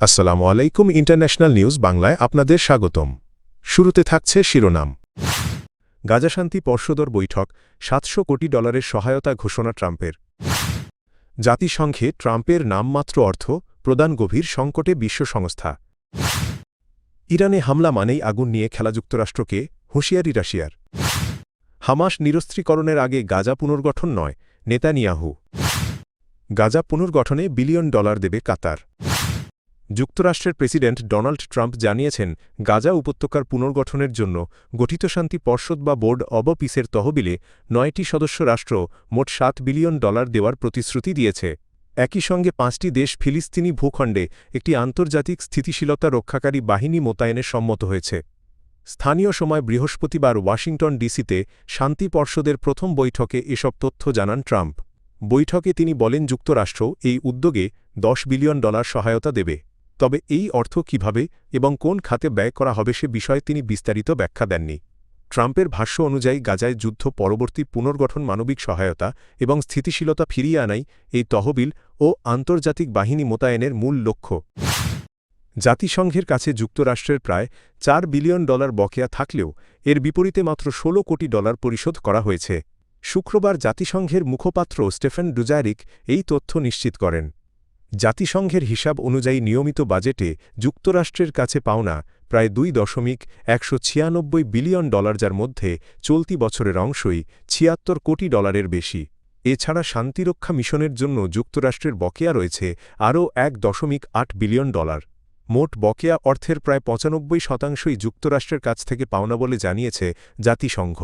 আসসালামু আলাইকুম international news বাংলায় আপনাদের স্বাগতম। শুরুতে থাকছে শিরোনাম। গাজা শান্তি পর্ষদর বৈঠক, $700 কোটি সহায়তা ঘোষণা ট্রাম্পের। জাতিসংঘে ট্রাম্পের নামমাত্র অর্থ প্রদান গভীর সংকটে বিশ্ব সংস্থা। ইরানে হামলা মানেই আগুন নিয়ে খেলা যুক্তরাষ্ট্রকে, হুঁশিয়ারি রাশিয়ার। হামাস নিরস্ত্রীকরণের আগে গাজা পুনর্গঠন নয়, নেতানিয়াহু। গাজা পুনর্গঠনে $1 বিলিয়ন দেবে কাতার। যুক্তরাষ্ট্রের প্রেসিডেন্ট ডোনাল্ড ট্রাম্প জানিয়েছেন, গাজা উপত্যকার পুনর্গঠনের জন্য গঠিত শান্তি পর্ষদ বা বোর্ড অব পিসের তহবিলে 9টি সদস্য রাষ্ট্র মোট $7 বিলিয়ন দেওয়ার প্রতিশ্রুতি দিয়েছে। একই সঙ্গে 5টি দেশ ফিলিস্তিনি ভূখণ্ডে একটি আন্তর্জাতিক স্থিতিশীলতা রক্ষাকারী বাহিনী মোতায়েনে সম্মত হয়েছে। স্থানীয় সময় বৃহস্পতিবার ওয়াশিংটন ডিসিতে শান্তি পর্ষদের প্রথম বৈঠকে এসব তথ্য জানান ট্রাম্প। বৈঠকে তিনি বলেন, যুক্তরাষ্ট্র এই উদ্যোগে $10 বিলিয়ন সহায়তা দেবে। তবে এই অর্থ কিভাবে এবং কোন খাতে ব্যয় করা হবে সে বিষয়ে তিনি বিস্তারিত ব্যাখ্যা দেননি। ট্রাম্পের ভাষ্য অনুযায়ী গাজায় যুদ্ধ পরবর্তী পুনর্গঠন, মানবিক সহায়তা এবং স্থিতিশীলতা ফিরিয়ে আনাই এই তহবিল ও আন্তর্জাতিক বাহিনী মোতায়েনের মূল লক্ষ্য। জাতিসংঘের কাছে যুক্তরাষ্ট্রের প্রায় $4 বিলিয়ন বকেয়া থাকলেও এর বিপরীতে মাত্র $16 কোটি পরিশোধ করা হয়েছে। শুক্রবার জাতিসংঘের মুখপাত্র স্টেফেন ডুজারিক এই তথ্য নিশ্চিত করেন। জাতিসংঘের হিসাব অনুযায়ী নিয়মিত বাজেটে যুক্তরাষ্ট্রের কাছে পাওনা প্রায় $2.196 বিলিয়ন, যার মধ্যে চলতি বছরের অংশই $76 কোটি বেশি। এছাড়া শান্তিরক্ষা মিশনের জন্য যুক্তরাষ্ট্রের বকেয়া রয়েছে আরও $1.8 বিলিয়ন। মোট বকেয়া অর্থের প্রায় 95% যুক্তরাষ্ট্রের কাছ থেকে পাওনা বলে জানিয়েছে জাতিসংঘ।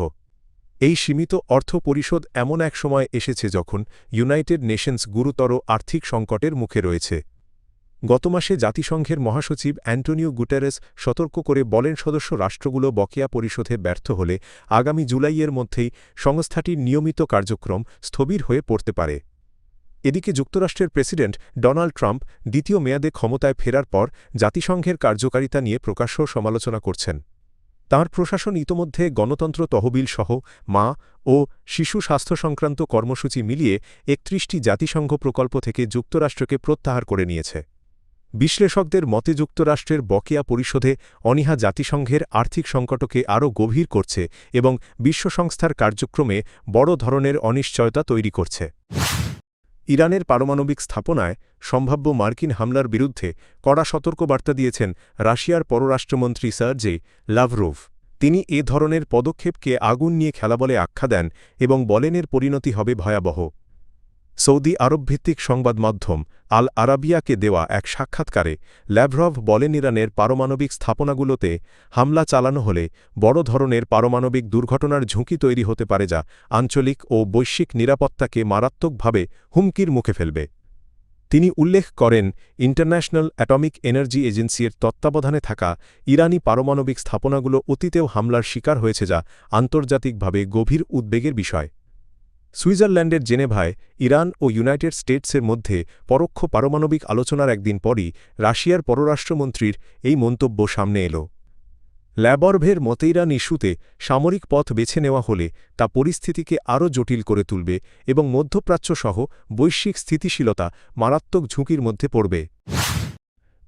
এই সীমিত অর্থ পরিশোধ এমন এক সময় এসেছে যখন ইউনাইটেড নেশনস গুরুতর আর্থিক সংকটের মুখে রয়েছে। গত মাসে জাতিসংঘের মহাসচিব অ্যান্টোনিও গুটেরেস সতর্ক করে বলেন, সদস্য রাষ্ট্রগুলো বকেয়া পরিশোধে ব্যর্থ হলে আগামী জুলাইয়ের মধ্যেই সংস্থাটির নিয়মিত কার্যক্রম স্থবির হয়ে পড়তে পারে। এদিকে যুক্তরাষ্ট্রের প্রেসিডেন্ট ডোনাল্ড ট্রাম্প দ্বিতীয় মেয়াদে ক্ষমতায় ফেরার পর জাতিসংঘের কার্যকারিতা নিয়ে প্রকাশ্য সমালোচনা করছেন। তাঁর প্রশাসন ইতোমধ্যে গণতন্ত্র তহবিল সহ মা ও শিশু স্বাস্থ্য সংক্রান্ত কর্মসূচি মিলিয়ে 31টি জাতিসংঘ প্রকল্প থেকে যুক্তরাষ্ট্রকে প্রত্যাহার করে নিয়েছে। বিশ্লেষকদের মতে যুক্তরাষ্ট্রের বকেয়া পরিশোধে অনীহা জাতিসংঘের আর্থিক সংকটকে আরও গভীর করছে এবং বিশ্ব সংস্থার কার্যক্রমে বড় ধরনের অনিশ্চয়তা তৈরি করছে। ইরানের পারমাণবিক স্থাপনায় সম্ভাব্য মার্কিন হামলার বিরুদ্ধে কড়া সতর্কবার্তা দিয়েছেন রাশিয়ার পররাষ্ট্রমন্ত্রী সার্জেই লাভরভ। তিনি এ ধরনের পদক্ষেপকে আগুন নিয়ে খেলা বলে আখ্যা দেন এবং বলেন এর পরিণতি হবে ভয়াবহ। সৌদি আরবভিত্তিক সংবাদ মাধ্যম আল আরাবিয়াকে দেওয়া এক সাক্ষাৎকারে ল্যাভরভ বলেন, ইরানের পারমাণবিক স্থাপনাগুলোতে হামলা চালানো হলে বড় ধরনের পারমাণবিক দুর্ঘটনার ঝুঁকি তৈরি হতে পারে, যা আঞ্চলিক ও বৈশ্বিক নিরাপত্তাকে মারাত্মকভাবে হুমকির মুখে ফেলবে। তিনি উল্লেখ করেন, ইন্টারন্যাশনাল অ্যাটমিক এনার্জি এজেন্সির তত্ত্বাবধানে থাকা ইরানি পারমাণবিক স্থাপনাগুলো অতীতেও হামলার শিকার হয়েছে, যা আন্তর্জাতিকভাবে গভীর উদ্বেগের বিষয়। সুইজারল্যান্ডের জেনেভায় ইরান ও ইউনাইটেড স্টেটসের মধ্যে পরোক্ষ পারমাণবিক আলোচনার একদিন পরই রাশিয়ার পররাষ্ট্রমন্ত্রীর এই মন্তব্য সামনে এল। ল্যাভরভের মতে ইরান ইস্যুতে সামরিক পথ বেছে নেওয়া হলে তা পরিস্থিতিকে আরও জটিল করে তুলবে এবং মধ্যপ্রাচ্যসহ বৈশ্বিক স্থিতিশীলতা মারাত্মক ঝুঁকির মধ্যে পড়বে।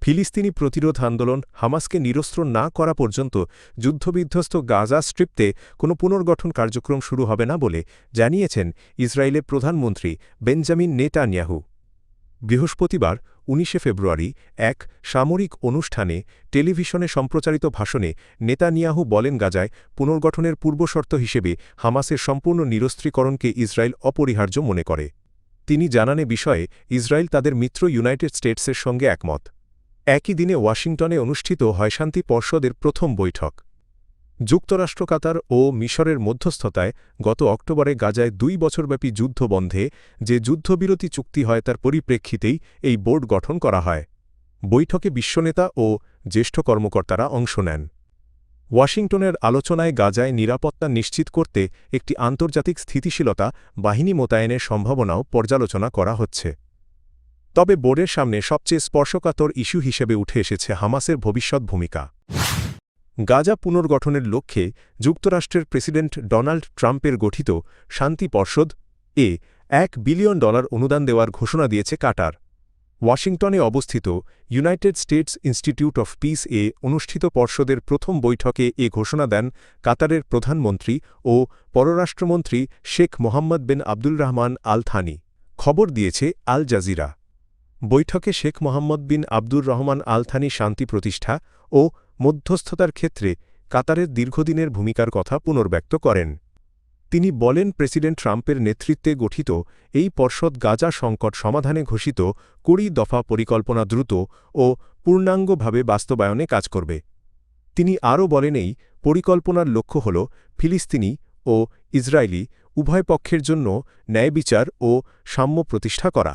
ফিলিস্তিনি প্রতিরোধ আন্দোলন হামাসকে নিরস্ত্র না করা পর্যন্ত যুদ্ধবিধ্বস্ত গাজা স্ট্রিপতে কোনো পুনর্গঠন কার্যক্রম শুরু হবে না বলে জানিয়েছেন ইসরায়েলের প্রধানমন্ত্রী বেঞ্জামিন নেতানিয়াহু। বৃহস্পতিবার 19 ফেব্রুয়ারি এক সামরিক অনুষ্ঠানে টেলিভিশনে সম্প্রচারিত ভাষণে নেতানিয়াহু বলেন, গাজায় পুনর্গঠনের পূর্বশর্ত হিসেবে হামাসের সম্পূর্ণ নিরস্ত্রীকরণকে ইসরায়েল অপরিহার্য মনে করে। তিনি জানান, এ বিষয়ে ইসরায়েল তাদের মিত্র ইউনাইটেড স্টেটসের সঙ্গে একমত। একই দিনে ওয়াশিংটনে অনুষ্ঠিত হয় শান্তি পর্ষদের প্রথম বৈঠক। যুক্তরাষ্ট্র, কাতার ও মিশরের মধ্যস্থতায় গত অক্টোবরে গাজায় 2 বছরব্যাপী যুদ্ধ বন্ধে যে যুদ্ধবিরতি চুক্তি হয় তার পরিপ্রেক্ষিতেই এই বোর্ড গঠন করা হয়। বৈঠকে বিশ্বনেতা ও জ্যেষ্ঠ কর্মকর্তারা অংশ নেন। ওয়াশিংটনের আলোচনায় গাজায় নিরাপত্তা নিশ্চিত করতে একটি আন্তর্জাতিক স্থিতিশীলতা বাহিনী মোতায়েনের সম্ভাবনাও পর্যালোচনা করা হচ্ছে। তবে বোর্ডের সামনে সবচেয়ে স্পর্শকাতর ইস্যু হিসেবে উঠে এসেছে হামাসের ভবিষ্যৎ ভূমিকা। গাজা পুনর্গঠনের লক্ষ্যে যুক্তরাষ্ট্রের প্রেসিডেন্ট ডোনাল্ড ট্রাম্পের গঠিত শান্তি পর্ষদ $1 বিলিয়ন অনুদান দেওয়ার ঘোষণা দিয়েছে কাটার। ওয়াশিংটনে অবস্থিত United states institute of piece অনুষ্ঠিত পর্ষদের প্রথম বৈঠকে এ ঘোষণা দেন কাতারের প্রধানমন্ত্রী ও পররাষ্ট্রমন্ত্রী শেখ মোহাম্মদ বিন আবদুল রহমান আল থানি। খবর দিয়েছে আল জাজিরা। বৈঠকে শেখ মোহাম্মদ বিন আবদুর রহমান আল থানি শান্তি প্রতিষ্ঠা ও মধ্যস্থতার ক্ষেত্রে কাতারের দীর্ঘদিনের ভূমিকার কথা পুনর্ব্যক্ত করেন। তিনি বলেন, প্রেসিডেন্ট ট্রাম্পের নেতৃত্বে গঠিত এই পর্ষদ গাজা সংকট সমাধানে ঘোষিত ২০ দফা পরিকল্পনা দ্রুত ও পূর্ণাঙ্গভাবে বাস্তবায়নে কাজ করবে। তিনি আরও বলেন, এই পরিকল্পনার লক্ষ্য হল ফিলিস্তিনি ও ইসরায়েলি উভয় পক্ষের জন্য ন্যায়বিচার ও সাম্য প্রতিষ্ঠা করা।